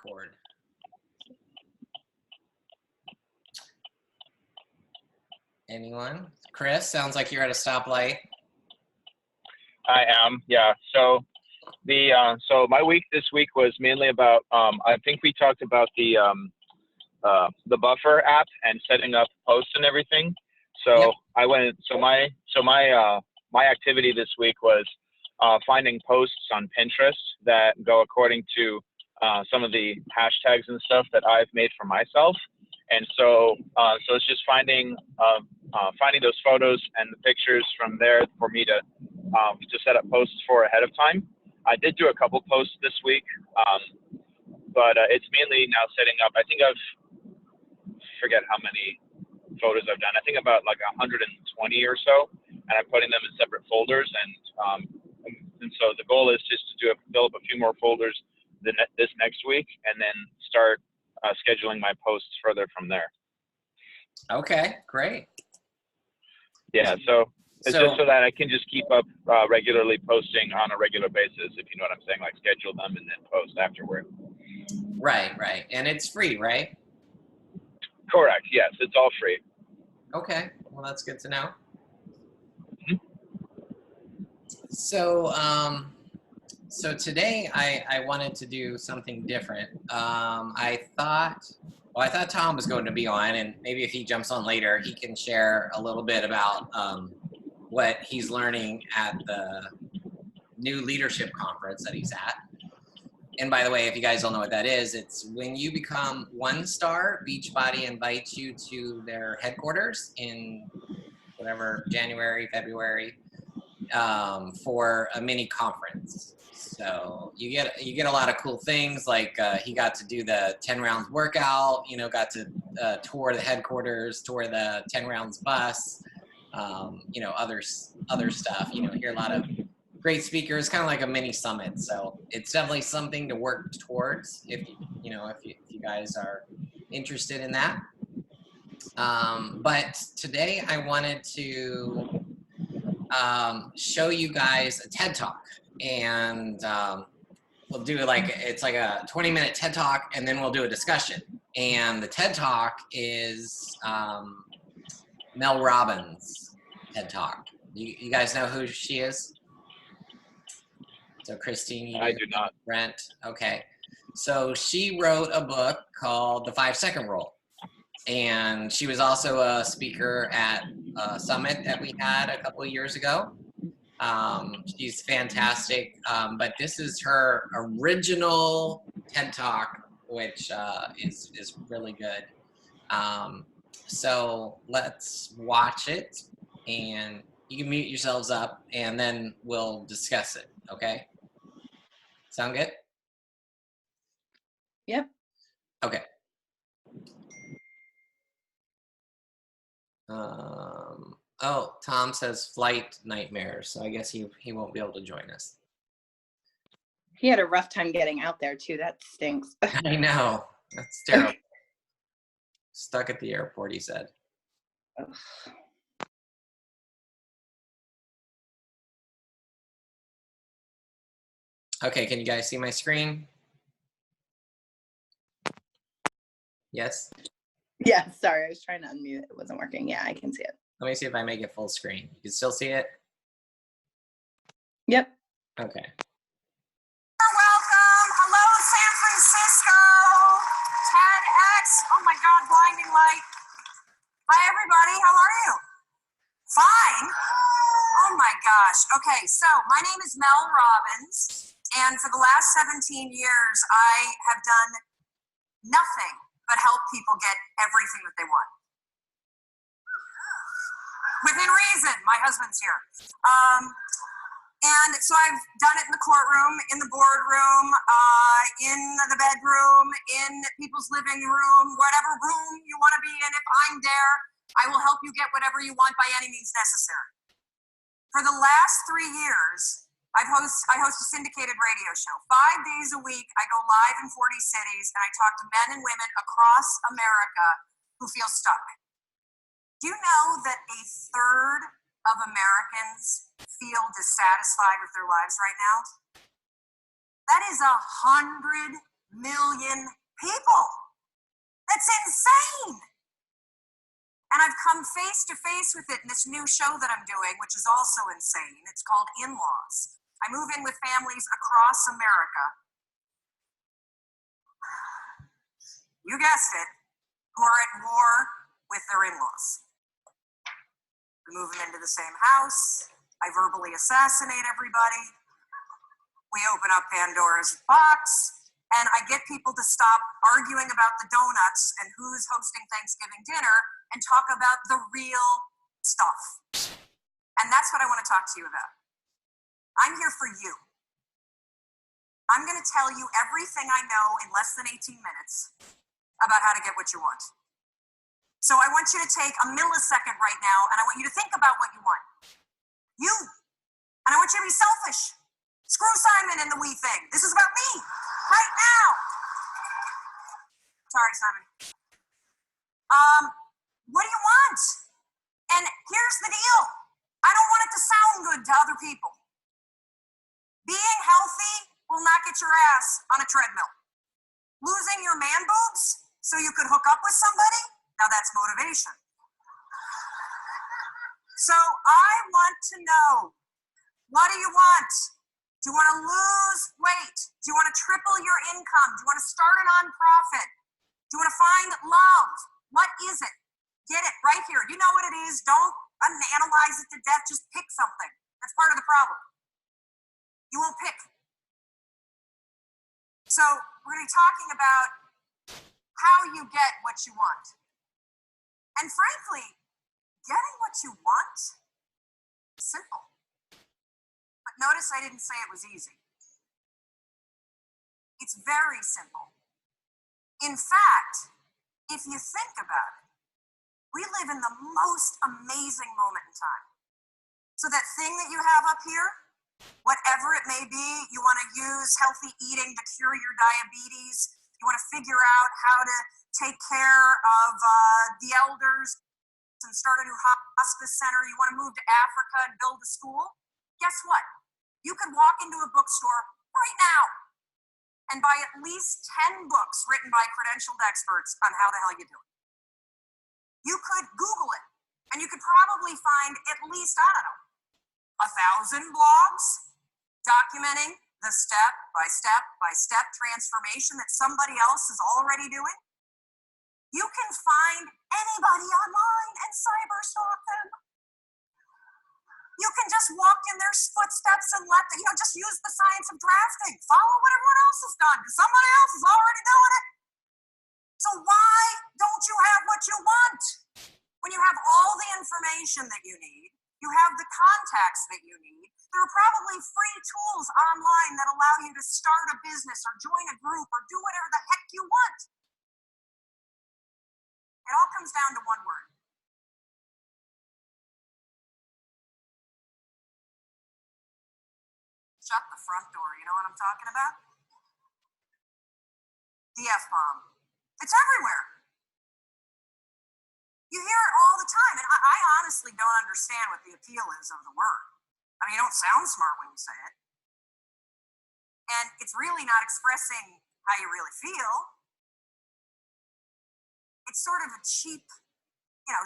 record. Anyone? Chris, sounds like you're at a stoplight. I am, yeah. So so my week this week was mainly about I think we talked about the buffer app and setting up posts and everything. So Yep. I went. My activity this week was finding posts on Pinterest that go according to some of the hashtags and stuff that I've made for myself. And so it's just finding those photos and the pictures from there for me to set up posts for ahead of time. I did do a couple posts this week, but it's mainly now setting up. I think forget how many photos I've done. I think about like 120 or so, and I'm putting them in separate folders. And so the goal is just to fill up a few more folders this next week, and then start scheduling my posts further from there. Okay, great. Yeah, so it's just so that I can just keep up regularly posting on a regular basis, if you know what I'm saying, like schedule them and then post afterward. Right. And it's free, right? Correct, yes, it's all free. Okay, well, that's good to know. Mm-hmm. So today I wanted to do something different. I thought Tom was going to be on, and maybe if he jumps on later, he can share a little bit about what he's learning at the new leadership conference that he's at. And by the way, if you guys don't know what that is, it's when you become 1-star, Beachbody invites you to their headquarters in whatever, January, February, for a mini conference. So you get a lot of cool things, like he got to do the 10 rounds workout, got to tour the headquarters, tour the 10 rounds bus, other stuff, hear a lot of great speakers, kind of like a mini summit. So it's definitely something to work towards if you guys are interested in that. But today I wanted to show you guys a TED Talk, and we'll do it's like a 20-minute TED Talk, and then we'll do a discussion. And the TED Talk is Mel Robbins' TED Talk. You guys know who she is? So Christine, you I do not. Brent, okay. So she wrote a book called The 5-Second Rule. And she was also a speaker at a summit that we had a couple of years ago. She's fantastic, but this is her original TED Talk, which is really good. So let's watch it, and you can mute yourselves up, and then we'll discuss it, okay? Sound good? Yep. Okay. Oh, Tom says flight nightmares, so I guess he won't be able to join us. He had a rough time getting out there too. That stinks. I know. That's terrible. Stuck at the airport, he said. Ugh. Okay, can you guys see my screen? Yes? Yeah, sorry. I was trying to unmute. It wasn't working. Yeah, I can see it. Let me see if I make it full screen. You can still see it? Yep. Okay. Welcome. Hello, San Francisco. TEDx. Oh my God, blinding light. Hi, everybody. How are you? Fine. Oh my gosh. Okay, so my name is Mel Robbins, and for the last 17 years, I have done nothing but help people get everything that they want. Within reason. My husband's here. And so I've done it in the courtroom, in the boardroom, in the bedroom, in people's living room, whatever room you want to be in. If I'm there, I will help you get whatever you want by any means necessary. For the last 3 years, I host a syndicated radio show. 5 days a week, I go live in 40 cities, and I talk to men and women across America who feel stuck. Do you know that 1/3 of Americans feel dissatisfied with their lives right now? That is 100 million people. That's insane. And I've come face to face with it in this new show that I'm doing, which is also insane. It's called In-Laws. I move in with families across America. You guessed it, who are at war with their in-laws. We move them into the same house. I verbally assassinate everybody. We open up Pandora's box, and I get people to stop arguing about the donuts and who's hosting Thanksgiving dinner and talk about the real stuff. And that's what I want to talk to you about. I'm here for you. I'm going to tell you everything I know in less than 18 minutes about how to get what you want. So I want you to take a millisecond right now, and I want you to think about what you want. You. And I want you to be selfish. Screw Simon and the we thing. This is about me, right now. Sorry, Simon. What do you want? And here's the deal. I don't want it to sound good to other people. Being healthy will not get your ass on a treadmill. Losing your man boobs so you could hook up with somebody, now that's motivation. So I want to know, what do you want? Do you want to lose weight? Do you want to triple your income? Do you want to start a nonprofit? Do you want to find love? What is it? Get it right here. You know what it is. Don't analyze it to death. Just pick something. That's part of the problem. You won't pick. So we're going to be talking about how you get what you want. And frankly, getting what you want is simple. But notice I didn't say it was easy. It's very simple. In fact, if you think about it, we live in the most amazing moment in time. So that thing that you have up here, whatever it may be, you want to use healthy eating to cure your diabetes, you want to figure out how to take care of the elders and start a new hospice center, you want to move to Africa and build a school, guess what? You could walk into a bookstore right now and buy at least 10 books written by credentialed experts on how the hell you do it. You could Google it, and you could probably find at least, I don't know, 1,000 blogs documenting the step-by-step transformation that somebody else is already doing. You can find anybody online and cyberstalk them. You can just walk in their footsteps and let them, just use the science of drafting. Follow what everyone else has done, because somebody else is already doing it. So why don't you have what you want? When you have all the information that you need, you have the contacts that you need, there are probably free tools online that allow you to start a business or join a group or do whatever the heck you want. It all comes down to one word. Shut the front door. You know what I'm talking about? The F-bomb. It's everywhere. You hear it all the time, and I honestly don't understand what the appeal is of the word. I mean, you don't sound smart when you say it. And it's really not expressing how you really feel. It's sort of a cheap,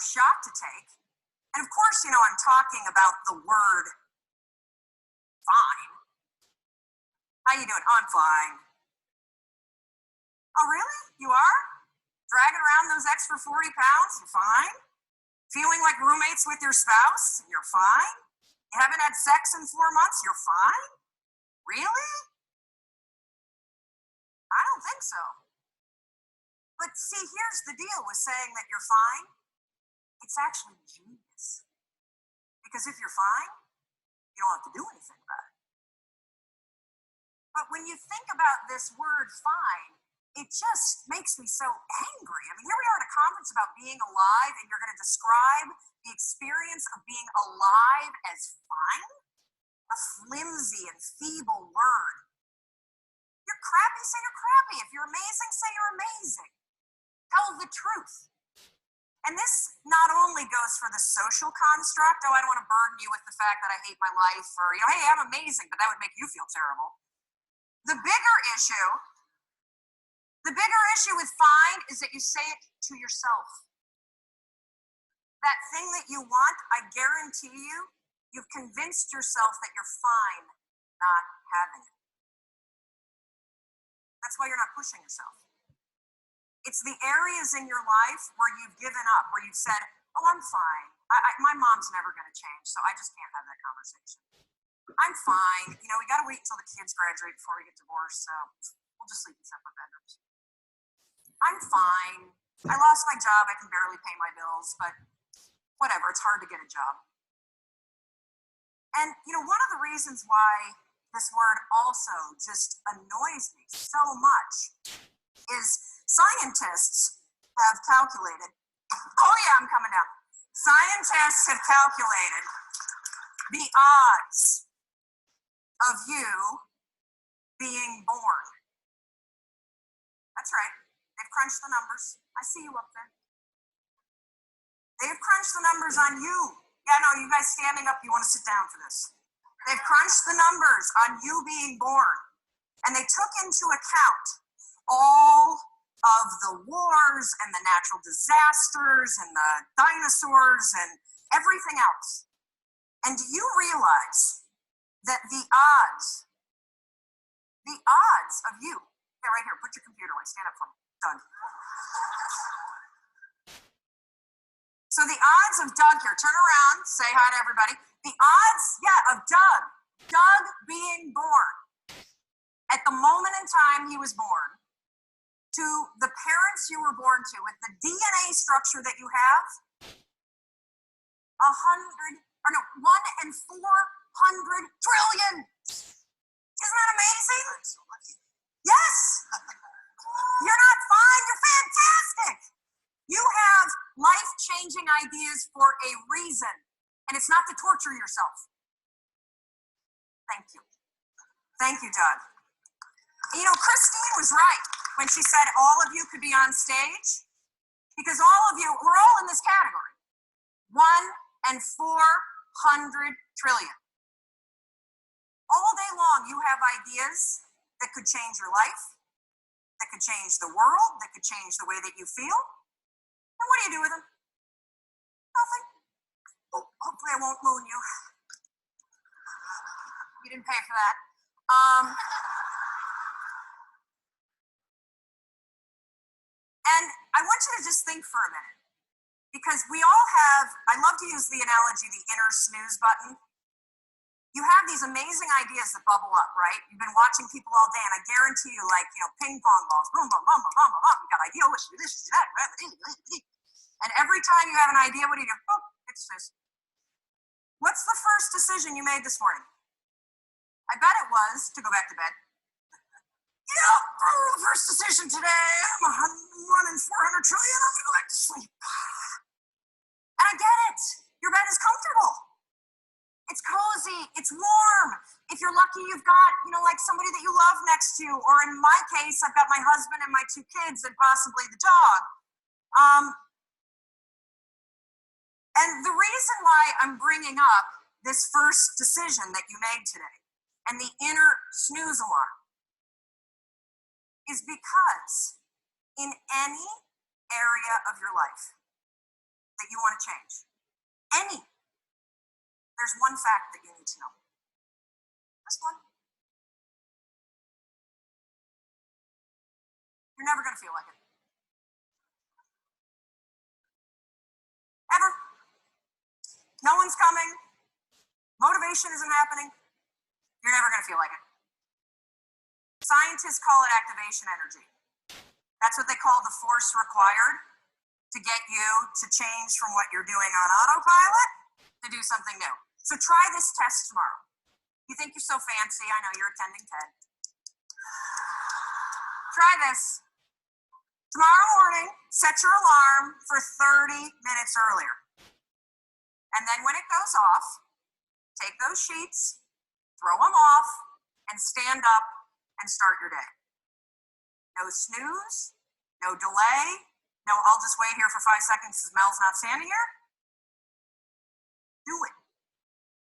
shot to take. And of course, I'm talking about the word fine. How you doing? I'm fine. Oh, really? You are? Dragging around those extra 40 pounds? You're fine? Feeling like roommates with your spouse? You're fine? You haven't had sex in 4 months? You're fine? Really? I don't think so. But see, here's the deal with saying that you're fine. It's actually genius. Because if you're fine, you don't have to do anything about it. But when you think about this word fine, it just makes me so angry. I mean, here we are at a conference about being alive, and you're going to describe the experience of being alive as fine? A flimsy and feeble word. You're crappy, say you're crappy. If you're amazing, say you're amazing. Tell the truth. And this not only goes for the social construct, I don't want to burden you with the fact that I hate my life, or, hey, I'm amazing, but that would make you feel terrible. The bigger issue The bigger issue with fine is that you say it to yourself. That thing that you want, I guarantee you, you've convinced yourself that you're fine not having it. That's why you're not pushing yourself. It's the areas in your life where you've given up, where you've said, oh, I'm fine. My mom's never going to change, so I just can't have that conversation. I'm fine. You know, we got to wait until the kids graduate before we get divorced, so we'll just sleep in separate bedrooms. I'm fine. I lost my job. I can barely pay my bills, but whatever. It's hard to get a job. And, you know, one of the reasons why this word also just annoys me so much is scientists have calculated, oh yeah, I'm coming down. Scientists have calculated the odds of you being born. That's right. They've crunched the numbers. I see you up there. They've crunched the numbers on you. Yeah, no, you guys standing up, you want to sit down for this. They've crunched the numbers on you being born. And they took into account all of the wars and the natural disasters and the dinosaurs and everything else. And do you realize that the odds of you, yeah, right here, put your computer away, stand up for me, Doug. So the odds of Doug here, turn around, say hi to everybody. The odds, yeah, of Doug being born at the moment in time he was born, to the parents you were born to, with the DNA structure that you have, 1 in 400 trillion. Isn't that amazing? Yes. You're not fine, you're fantastic. You have life-changing ideas for a reason, and it's not to torture yourself. Thank you. Thank you, Doug. You know, Christine was right when she said all of you could be on stage, because all of you, we're all in this category. 1 in 400 trillion. All day long, you have ideas that could change your life, that could change the world, that could change the way that you feel. And what do you do with them? Nothing. Oh, hopefully I won't moon you. You didn't pay for that. And I want you to just think for a minute, because we all have, I love to use the analogy, the inner snooze button. You have these amazing ideas that bubble up, right? You've been watching people all day, and I guarantee you, like, you know, ping pong balls, boom, boom, boom, boom, boom, boom, boom. You got an idea, what should do this, should do that. And every time you have an idea, what do you do? Oh, it's snooze. What's the first decision you made this morning? I bet it was to go back to bed. Yeah, the first decision today, I'm 1 in 400 trillion, I'm gonna go back to sleep. And I get it. Your bed is comfortable. It's cozy, it's warm. If you're lucky, you've got, you know, like somebody that you love next to you, or in my case, I've got my husband and my 2 kids and possibly the dog. And the reason why I'm bringing up this first decision that you made today and the inner snooze alarm is because in any area of your life that you want to change, there's one fact that you need to know. This one. You're never going to feel like it. Ever. No one's coming. Motivation isn't happening. You're never going to feel like it. Scientists call it activation energy. That's what they call the force required to get you to change from what you're doing on autopilot to do something new. So try this test tomorrow. You think you're so fancy. I know you're attending TED. Try this. Tomorrow morning, set your alarm for 30 minutes earlier. And then when it goes off, take those sheets, throw them off, and stand up and start your day. No snooze, no delay, no I'll just wait here for 5 seconds because Mel's not standing here. Do it.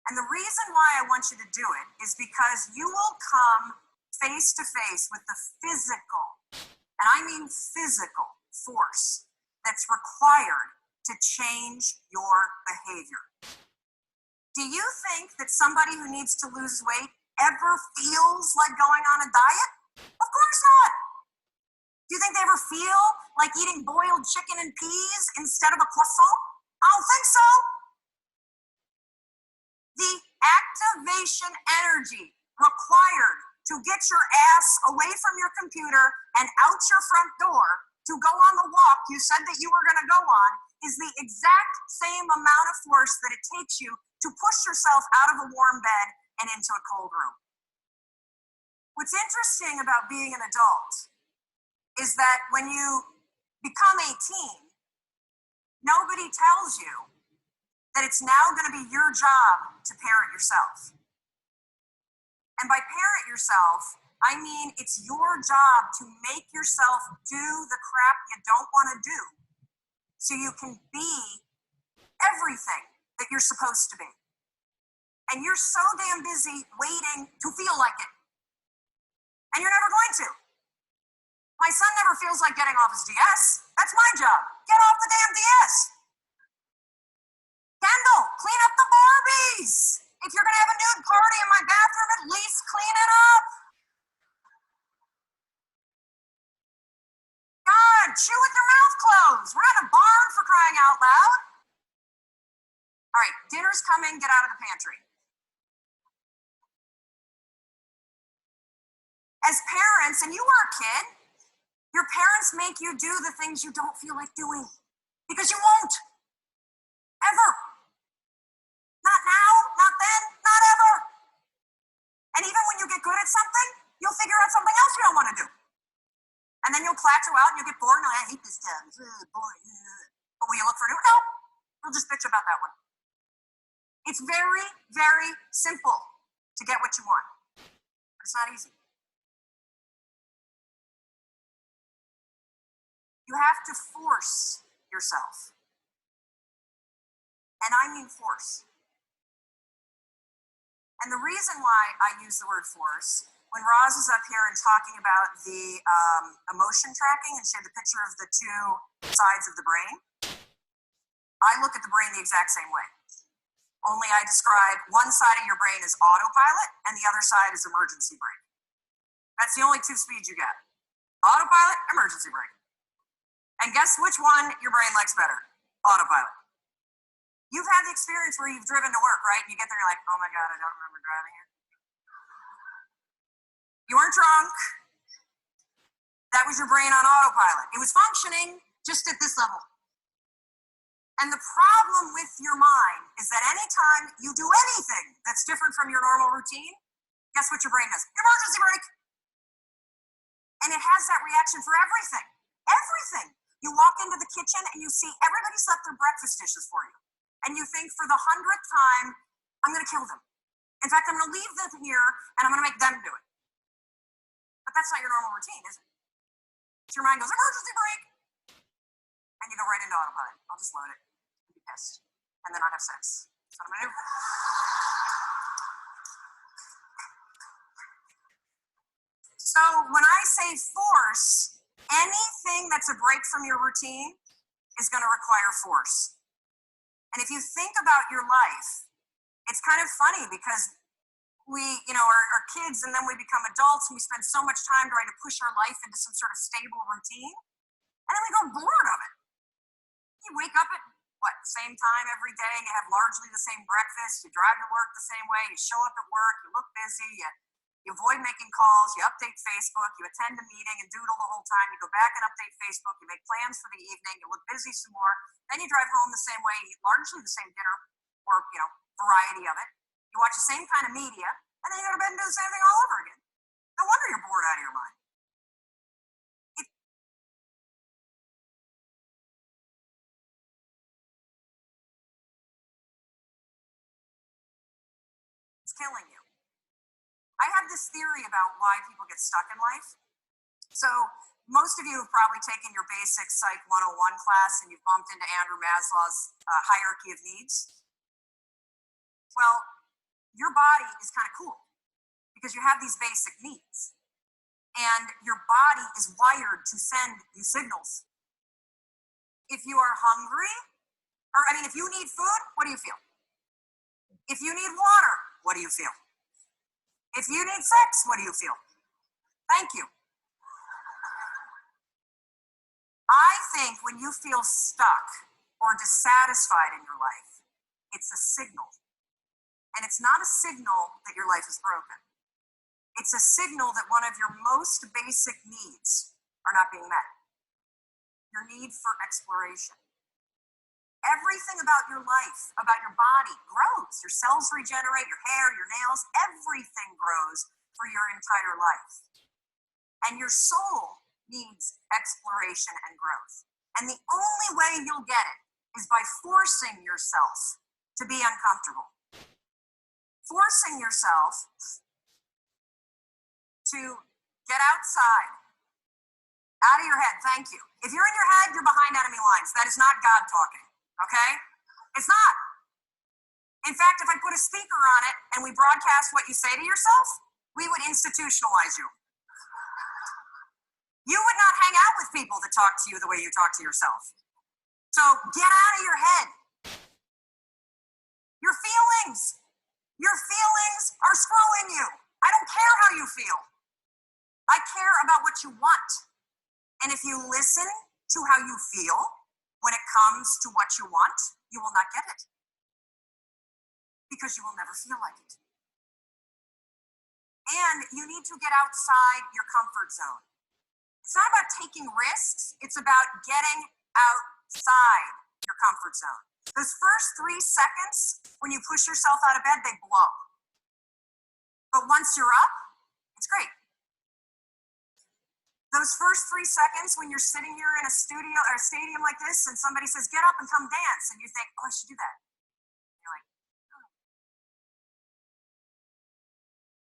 And the reason why I want you to do it is because you will come face to face with the physical and I mean physical force that's required to change your behavior. Do you think that somebody who needs to lose weight ever feels like going on a diet? Of course not. Do you think they ever feel like eating boiled chicken and peas instead of a croissant? I don't think so. The activation energy required to get your ass away from your computer and out your front door to go on the walk you said that you were going to go on is the exact same amount of force that it takes you to push yourself out of a warm bed and into a cold room. What's interesting about being an adult is that when you become 18, nobody tells you that it's now going to be your job to parent yourself. And by parent yourself, I mean it's your job to make yourself do the crap you don't want to do so you can be everything that you're supposed to be. And you're so damn busy waiting to feel like it. And you're never going to. My son never feels like getting off his DS. That's my job. Get off the damn DS. Kendall, clean up the Barbies. If you're going to have a nude party in my bathroom, at least clean it up. God, chew with your mouth closed. We're not in a barn, for crying out loud. All right, dinner's coming. Get out of the pantry. As parents, and you were a kid, your parents make you do the things you don't feel like doing because you won't. Ever. Not now, not then, not ever. And even when you get good at something, you'll figure out something else you don't want to do. And then you'll plateau out and you'll get bored and I hate this job. It's boring. But will you look for new? No. You'll just bitch about that one. It's very, very simple to get what you want. But it's not easy. You have to force yourself. And I mean force. And the reason why I use the word force, when Roz was up here and talking about the emotion tracking and showed the picture of the two sides of the brain, I look at the brain the exact same way. Only I describe one side of your brain as autopilot and the other side is emergency brake. That's the only two speeds you get. Autopilot, emergency brake. And guess which one your brain likes better? Autopilot. You've had the experience where you've driven to work, right? And you get there, you're like, oh my God, I don't remember driving here. You weren't drunk. That was your brain on autopilot. It was functioning just at this level. And the problem with your mind is that anytime you do anything that's different from your normal routine, guess what your brain does? Emergency brake. And it has that reaction for everything. Everything. You walk into the kitchen and you see everybody's left their breakfast dishes for you. And you think for the 100th time, I'm going to kill them. In fact, I'm going to leave them here and I'm going to make them do it. But that's not your normal routine, is it? So your mind goes, emergency brake. And you go right into autopilot. I'll just load it and be pissed. And then not have sex. That's what I'm going to do. So when I say force, anything that's a break from your routine is going to require force. And if you think about your life, it's kind of funny because we, are kids and then we become adults and we spend so much time trying to push our life into some sort of stable routine. And then we go bored of it. You wake up at the same time every day, you have largely the same breakfast, you drive to work the same way, you show up at work, you look busy, you avoid making calls, you update Facebook, you attend a meeting and doodle the whole time, you go back and update Facebook, you make plans for the evening, you look busy some more, then you drive home the same way, you eat largely the same dinner or, variety of it. You watch the same kind of media, and then you go to bed and do the same thing all over again. No wonder you're bored out of your mind. It's killing you. I have this theory about why people get stuck in life. So most of you have probably taken your basic Psych 101 class and you've bumped into Andrew Maslow's hierarchy of needs. Well, your body is kind of cool because you have these basic needs. And your body is wired to send you signals. If you are hungry, if you need food, what do you feel? If you need water, what do you feel? If you need sex, what do you feel? Thank you. I think when you feel stuck or dissatisfied in your life, it's a signal. And it's not a signal that your life is broken. It's a signal that one of your most basic needs are not being met. Your need for exploration. Everything about your life, about your body grows. Your cells regenerate, your hair, your nails, everything grows for your entire life. And your soul needs exploration and growth. And the only way you'll get it is by forcing yourself to be uncomfortable. Forcing yourself to get outside, out of your head. Thank you. If you're in your head, you're behind enemy lines. That is not God talking, okay? It's not. In fact, if I put a speaker on it and we broadcast what you say to yourself, we would institutionalize you. You would not hang out with people that talk to you the way you talk to yourself. So get out of your head. Your feelings are screwing you. I don't care how you feel. I care about what you want. And if you listen to how you feel when it comes to what you want, you will not get it. Because you will never feel like it. And you need to get outside your comfort zone. It's not about taking risks. It's about getting outside your comfort zone. Those first 3 seconds when you push yourself out of bed, they blow. But once you're up, it's great. Those first 3 seconds when you're sitting here in a studio or a stadium like this and somebody says, get up and come dance, and you think, oh, I should do that. You're like, oh.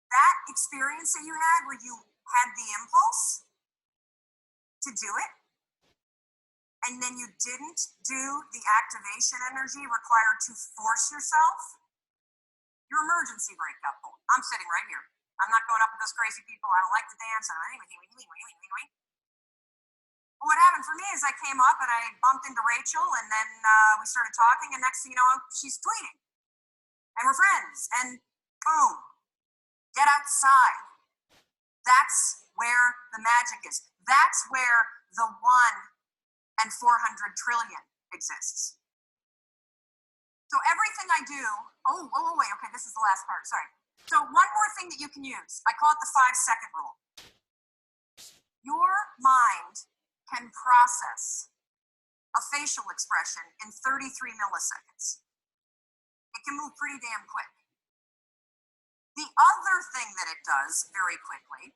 That experience that you had where you had the impulse to do it, and then you didn't do the activation energy required to force yourself, your emergency brake got pulled. I'm sitting right here. I'm not going up with those crazy people. I don't like to dance. What happened for me is I came up and I bumped into Rachel, and then we started talking, and next thing you know, she's tweeting. And we're friends. And boom, get outside. That's where the magic is. That's where the 1 and 400 trillion exists. So everything I do, wait, okay, this is the last part, sorry. So one more thing that you can use, I call it the 5-second rule. Your mind can process a facial expression in 33 milliseconds. It can move pretty damn quick. The other thing that it does very quickly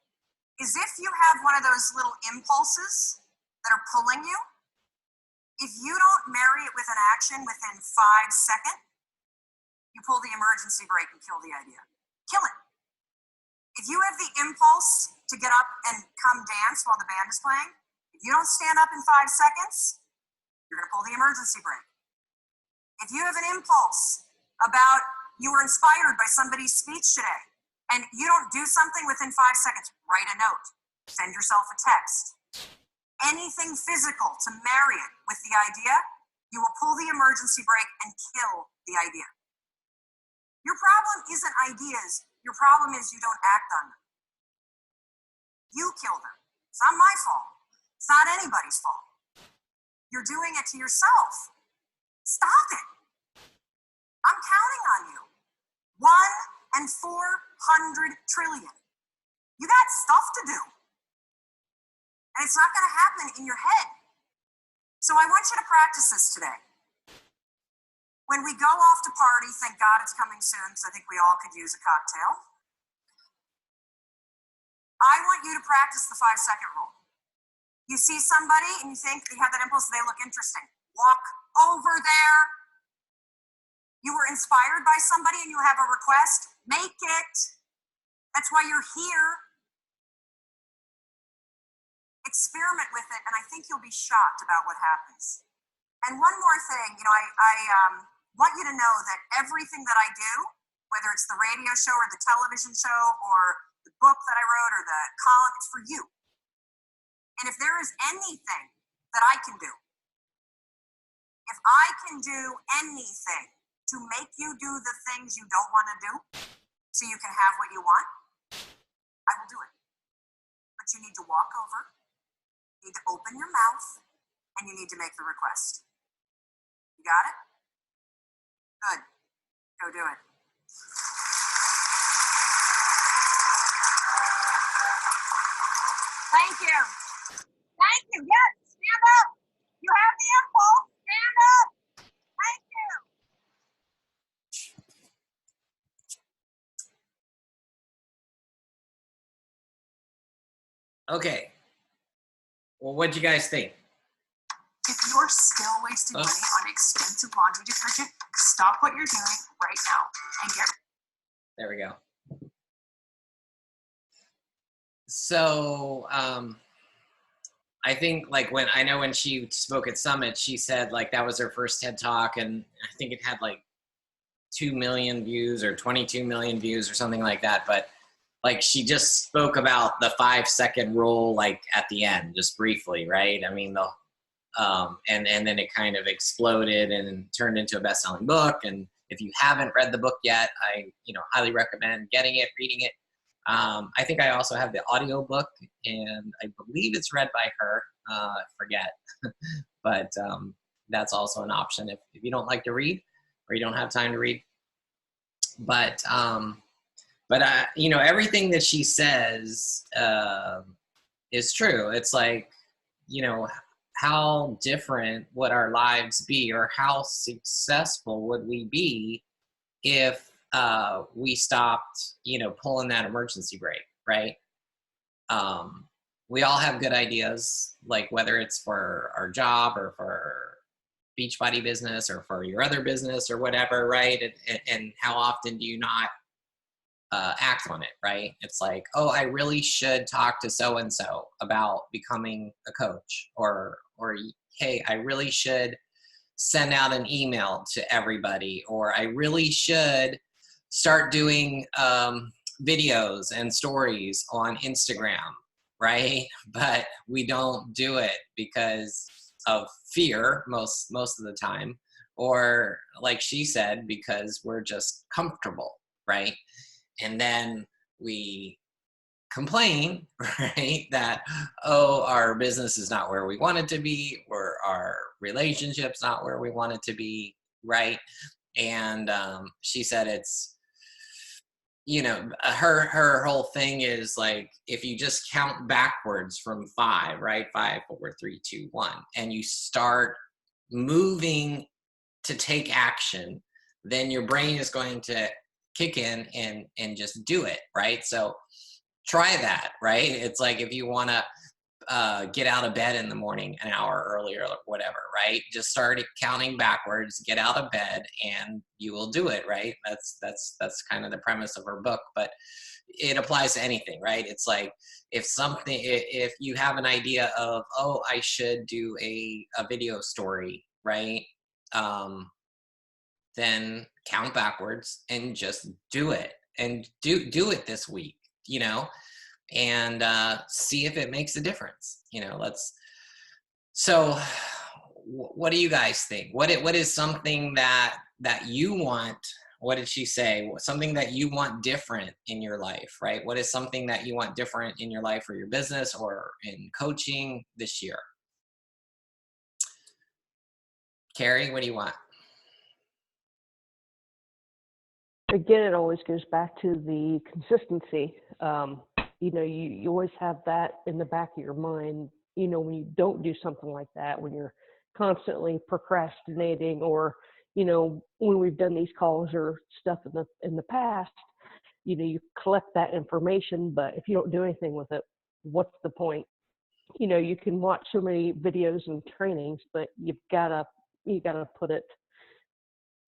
is if you have one of those little impulses that are pulling you, if you don't marry it with an action within 5 seconds, you pull the emergency brake and kill the idea. Kill it. If you have the impulse to get up and come dance while the band is playing, if you don't stand up in 5 seconds, you're going to pull the emergency brake. If you have an impulse about you were inspired by somebody's speech today and you don't do something within 5 seconds, write a note, send yourself a text. Anything physical to marry it with the idea, you will pull the emergency brake and kill the idea. Your problem isn't ideas. Your problem is you don't act on them. You kill them. It's not my fault. It's not anybody's fault. You're doing it to yourself. Stop it. I'm counting on you. 1 and 400 trillion. You got stuff to do. And it's not going to happen in your head. So I want you to practice this today. When we go off to party, thank God it's coming soon, because I think we all could use a cocktail. I want you to practice the 5-second rule. You see somebody and you think you have that impulse, they look interesting. Walk over there. You were inspired by somebody and you have a request, make it. That's why you're here. Experiment with it, and I think you'll be shocked about what happens. And one more thing, I want you to know that everything that I do, whether it's the radio show or the television show or the book that I wrote or the column, it's for you. And if there is anything that I can do, if I can do anything to make you do the things you don't want to do so you can have what you want, I will do it. But you need to walk over, you need to open your mouth, and you need to make the request. You got it? Good. Go do it. Thank you. Thank you. Yes, stand up. You have the impulse. Stand up. Thank you. Okay. Well, what'd you guys think? If you're still wasting money on expensive laundry detergent, stop what you're doing right now and get. There we go. So, I think like when she spoke at Summit, she said like that was her first TED Talk, and I think it had like 2 million views or 22 million views or something like that. But like she just spoke about the 5-second rule like at the end, just briefly, right? I mean, and then it kind of exploded and turned into a best-selling book. And if you haven't read the book yet, I highly recommend getting it, reading it. I think I also have the audio book, and I believe it's read by her. I forget, but that's also an option if you don't like to read or you don't have time to read. But everything that she says is true. It's like, how different would our lives be, or how successful would we be if we stopped, pulling that emergency brake, right? We all have good ideas, like whether it's for our job or for Beachbody business or for your other business or whatever, right? And how often do you not act on it, right? It's like, oh, I really should talk to so-and-so about becoming a coach, or hey, I really should send out an email to everybody, or I really should start doing videos and stories on Instagram, right? But we don't do it because of fear most of the time, or like she said, because we're just comfortable, right? And then we complain, right, that, oh, our business is not where we want it to be, or our relationship's not where we want it to be, right? And she said it's, her whole thing is like, if you just count backwards from 5, right? 5, 4, 3, 2, 1, and you start moving to take action, then your brain is going to kick in and just do it, right? So try that, right? It's like if you want to get out of bed in the morning an hour earlier or whatever, right? Just start counting backwards, get out of bed, and you will do it, right? That's kind of the premise of her book, but it applies to anything, right? It's like if you have an idea of, oh, I should do a video story, right? Then count backwards and just do it, and do it this week, and see if it makes a difference. So what do you guys think? What is something that you want? What did she say? Something that you want different in your life, right? What is something that you want different in your life or your business or in coaching this year? Carrie, what do you want? Again, it always goes back to the consistency. You always have that in the back of your mind, when you don't do something like that, when you're constantly procrastinating, or, when we've done these calls or stuff in the past, you collect that information, but if you don't do anything with it, what's the point? You can watch so many videos and trainings, but you gotta put it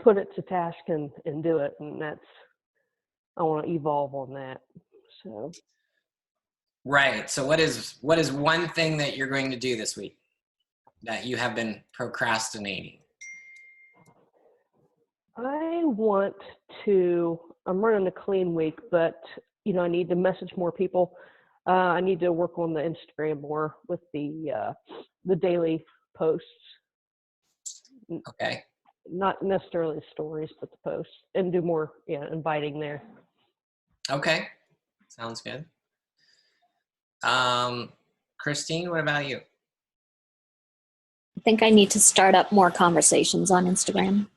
to task and do it. And I want to evolve on that. So. Right. So what is one thing that you're going to do this week that you have been procrastinating? I'm running a clean week, but, I need to message more people. I need to work on the Instagram more with the daily posts. Okay. Not necessarily the stories, but the posts, and do more, inviting there. Okay. Sounds good. Christine, what about you? I think I need to start up more conversations on Instagram.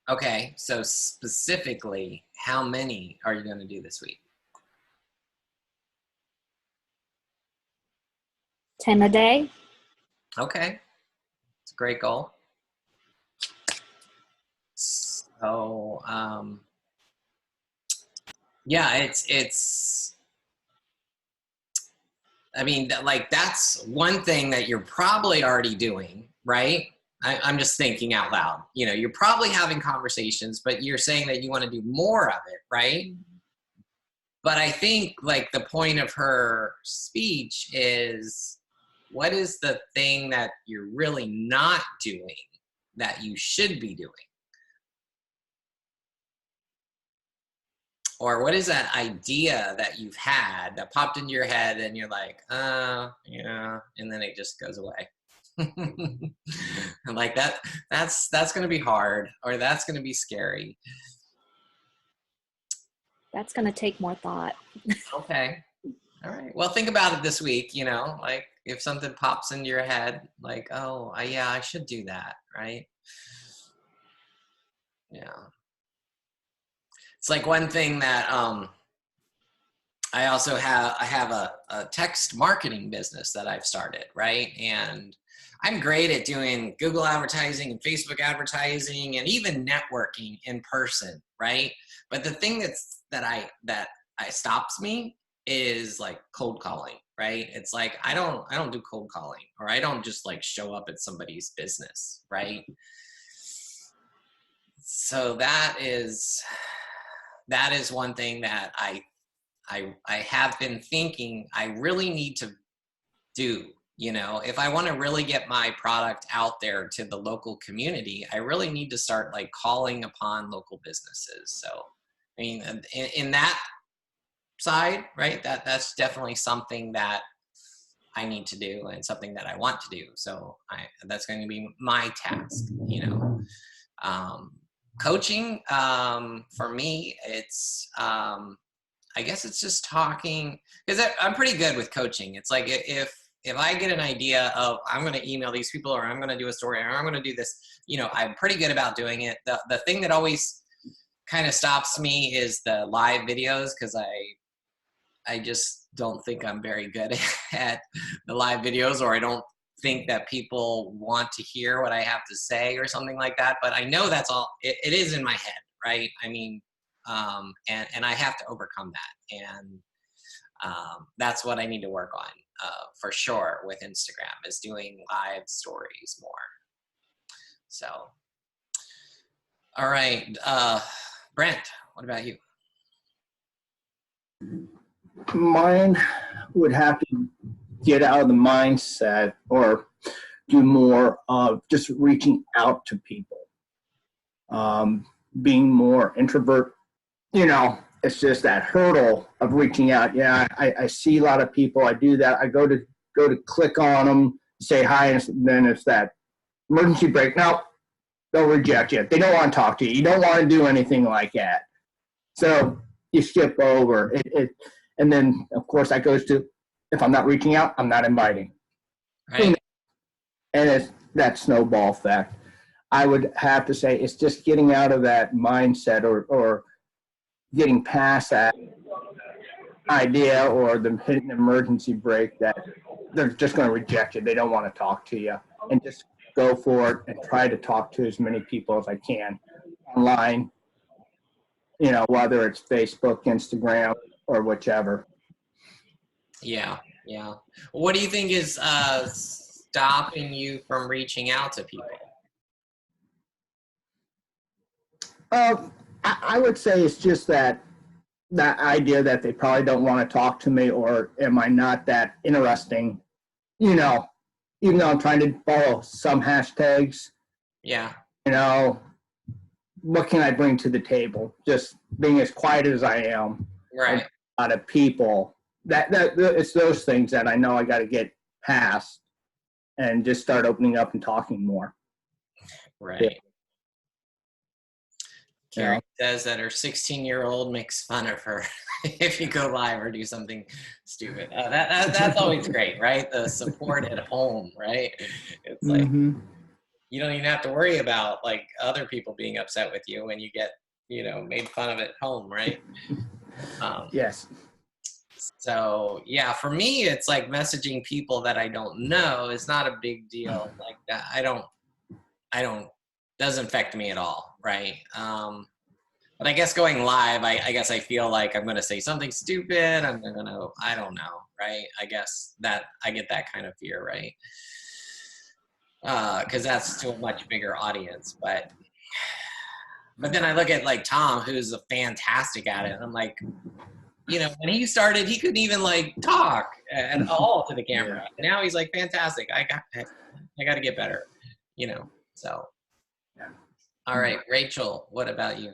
Okay. So specifically, how many are you going to do this week? 10 a day. Okay. It's a great goal. So, yeah, it's, I mean, like, that's one thing that you're probably already doing, right? I'm just thinking out loud. You're probably having conversations, but you're saying that you want to do more of it, right? But I think, like, the point of her speech is, what is the thing that you're really not doing that you should be doing? Or what is that idea that you've had that popped into your head and you're like, yeah, and then it just goes away. Like that's going to be hard, or that's going to be scary. That's going to take more thought. Okay. All right. Well, think about it this week, like if something pops into your head, like, oh, yeah, I should do that, right? Yeah. It's like one thing that I have a text marketing business that I've started, right? And I'm great at doing Google advertising and Facebook advertising and even networking in person, right? But the thing that stops me is like cold calling, right? It's like I don't do cold calling, or I don't just like show up at somebody's business, right? So that is one thing that I have been thinking I really need to do. If I want to really get my product out there to the local community, I really need to start like calling upon local businesses. So, I mean, in that side, right, that's definitely something that I need to do and something that I want to do. So that's going to be my task, coaching, for me, it's, I guess it's just talking, because I'm pretty good with coaching. It's like if I get an idea of I'm going to email these people, or I'm going to do a story, or I'm going to do this, I'm pretty good about doing it. The thing that always kind of stops me is the live videos, because I just don't think I'm very good at the live videos, or I don't think that people want to hear what I have to say or something like that. But I know that's all, it is in my head, right? I mean, and I have to overcome that. And that's what I need to work on for sure with Instagram, is doing live stories more. So, all right. Brent, what about you? Mine would have to get out of the mindset or do more of just reaching out to people. Being more introvert, it's just that hurdle of reaching out. Yeah, I see a lot of people. I do that. I go to click on them, say hi, and then it's that emergency brake. No, they'll reject you. They don't want to talk to you. You don't want to do anything like that. So you skip over it. And then, of course, that goes to, if I'm not reaching out, I'm not inviting. Right. And it's that snowball effect. I would have to say it's just getting out of that mindset or getting past that idea or the hitting emergency brake that they're just going to reject you. They don't want to talk to you. And just go for it and try to talk to as many people as I can online, whether it's Facebook, Instagram, or whichever. Yeah. What do you think is stopping you from reaching out to people? I would say it's just that idea that they probably don't want to talk to me, or am I not that interesting? Even though I'm trying to follow some hashtags. Yeah. What can I bring to the table? Just being as quiet as I am. Right. a lot of people. That it's those things that I know I got to get past and just start opening up and talking more. Right. Yeah. Carrie says that her 16-year-old makes fun of her if you go live or do something stupid. That's always great, right? The support at home, right? It's like you don't even have to worry about like other people being upset with you when you get, made fun of at home, right? Yes. So yeah, for me, it's like messaging people that I don't know is not a big deal. Like that, doesn't affect me at all, right? But I guess going live, I guess I feel like I'm going to say something stupid. I don't know, right? I guess that I get that kind of fear, right? Because that's to a much bigger audience. But then I look at like Tom, who's fantastic at it. And I'm like, when he started, he couldn't even like talk at all to the camera. Yeah. Now he's like fantastic. I got to get better, So, yeah. All right, Rachel, what about you?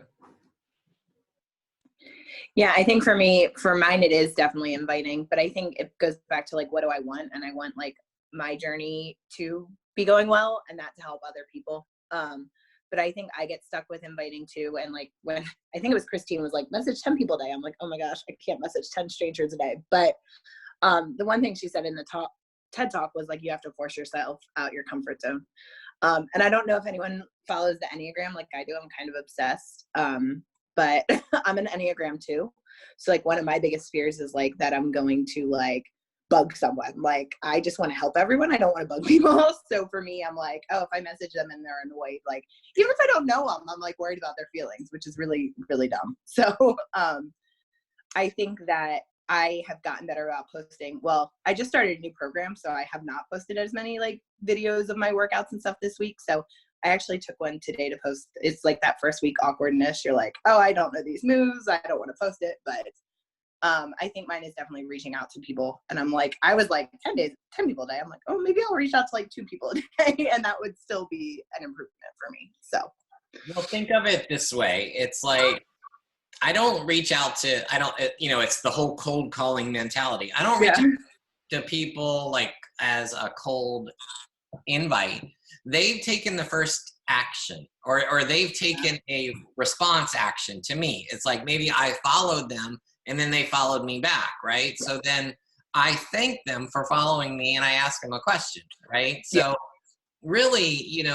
Yeah, I think for mine, it is definitely inviting, but I think it goes back to like, what do I want? And I want like my journey to be going well and that to help other people. But I think I get stuck with inviting too. And like when I think it was Christine was like, message 10 people a day. I'm like, oh my gosh, I can't message 10 strangers a day. But the one thing she said in the TED Talk was like, you have to force yourself out your comfort zone. And I don't know if anyone follows the Enneagram like I do. I'm kind of obsessed. But I'm an Enneagram too. So like one of my biggest fears is like that I'm going to like bug someone. Like I just want to help everyone. I don't want to bug people. So for me, I'm like, oh, if I message them and they're annoyed, like even if I don't know them, I'm like worried about their feelings, which is really, really dumb. So I think that I have gotten better about posting. Well, I just started a new program, so I have not posted as many like videos of my workouts and stuff this week. So I actually took one today to post. It's like that first week awkwardness. You're like, oh, I don't know these moves. I don't want to post it. But I think mine is definitely reaching out to people. And I'm like, I was like 10 people a day. I'm like, oh, maybe I'll reach out to like 2 people a day. And that would still be an improvement for me. So. Well, think of it this way. It's like, I don't reach out to, it's the whole cold calling mentality. I don't reach out to people like as a cold invite. They've taken the first action or they've taken a response action to me. It's like maybe I followed them and then they followed me back, right? So then I thank them for following me and I ask them a question, right? So really,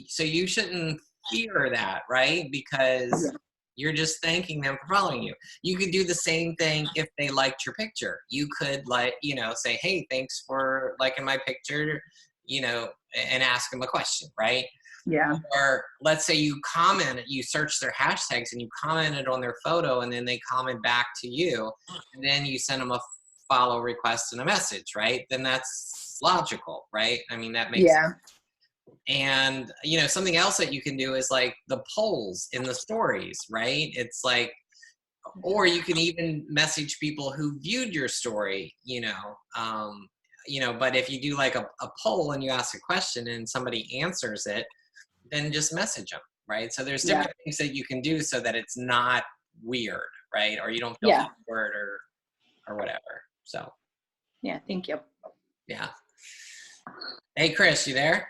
so you shouldn't fear that, right? Because you're just thanking them for following you. You could do the same thing if they liked your picture. You could say, hey, thanks for liking my picture, and ask them a question, right? Yeah. Or let's say you search their hashtags and you commented on their photo and then they comment back to you and then you send them a follow request and a message, right? Then that's logical, right? I mean, that makes sense. And, something else that you can do is like the polls in the stories, right? It's like, or you can even message people who viewed your story, but if you do like a poll and you ask a question and somebody answers it, then just message them, right? So there's different things that you can do so that it's not weird, right? Or you don't feel awkward or whatever. So. Yeah, thank you. Yeah. Hey, Chris, you there?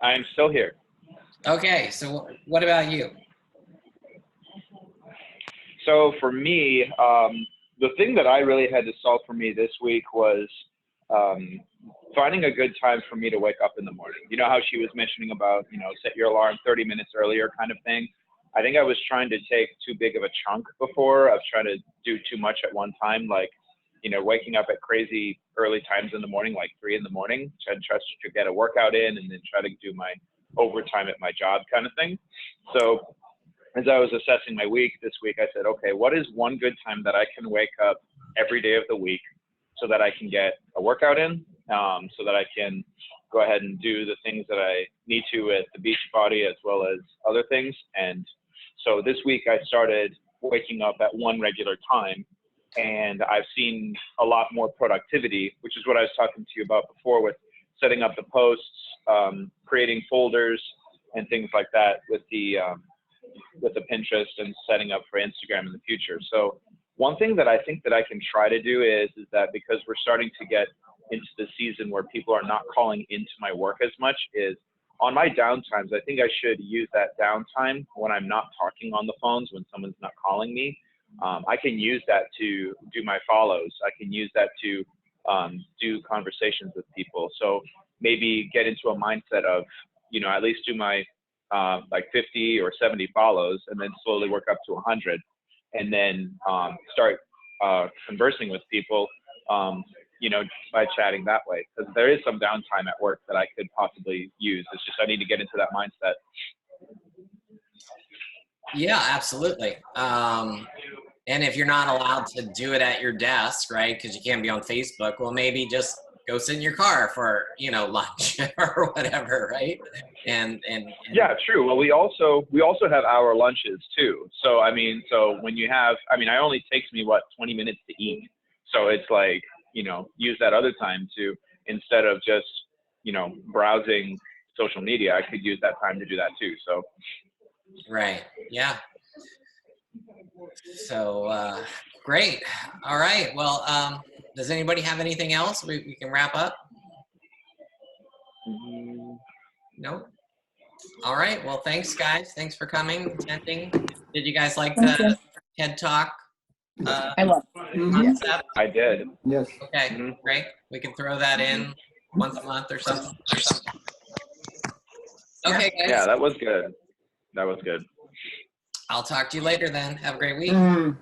I'm still here. Okay, so what about you? So for me, the thing that I really had to solve for me this week was finding a good time for me to wake up in the morning. You know how she was mentioning about, set your alarm 30 minutes earlier kind of thing. I think I was trying to take too big of a chunk before. I was trying to do too much at one time, like, waking up at crazy early times in the morning, like 3 in the morning, try to get a workout in and then try to do my overtime at my job kind of thing. So as I was assessing my week this week, I said, okay, what is one good time that I can wake up every day of the week so that I can get a workout in, so that I can go ahead and do the things that I need to at the beach body as well as other things. And so this week I started waking up at one regular time, and I've seen a lot more productivity, which is what I was talking to you about before with setting up the posts, creating folders and things like that with the with the Pinterest and setting up for Instagram in the future. So one thing that I think that I can try to do is that, because we're starting to get into the season where people are not calling into my work as much, is on my downtimes, I think I should use that downtime when I'm not talking on the phones, when someone's not calling me. I can use that to do my follows. I can use that to do conversations with people. So maybe get into a mindset of, you know, at least do my like 50 or 70 follows, and then slowly work up to 100, and then start conversing with people, you know, by chatting that way. Because there is some downtime at work that I could possibly use. It's just I need to get into that mindset. Yeah, absolutely. And if you're not allowed to do it at your desk, right, because you can't be on Facebook, well, maybe just go sit in your car for, you know, lunch or whatever, right? And yeah, true. Well, we also have our lunches too. So I mean, so when you have, I mean, it only takes me 20 minutes to eat. So it's like, you know, use that other time to, instead of just, you know, browsing social media, I could use that time to do that too. So right, yeah. So great. All right. Well, does anybody have anything else we can wrap up? No. All right. Well, thanks, guys. Thanks for coming, attending. Did you guys like the TED Talk I love it. concept? I did. Yes. Okay, great. We can throw that in once a month or something. Okay, guys. Yeah, that was good. That was good. I'll talk to you later then. Have a great week.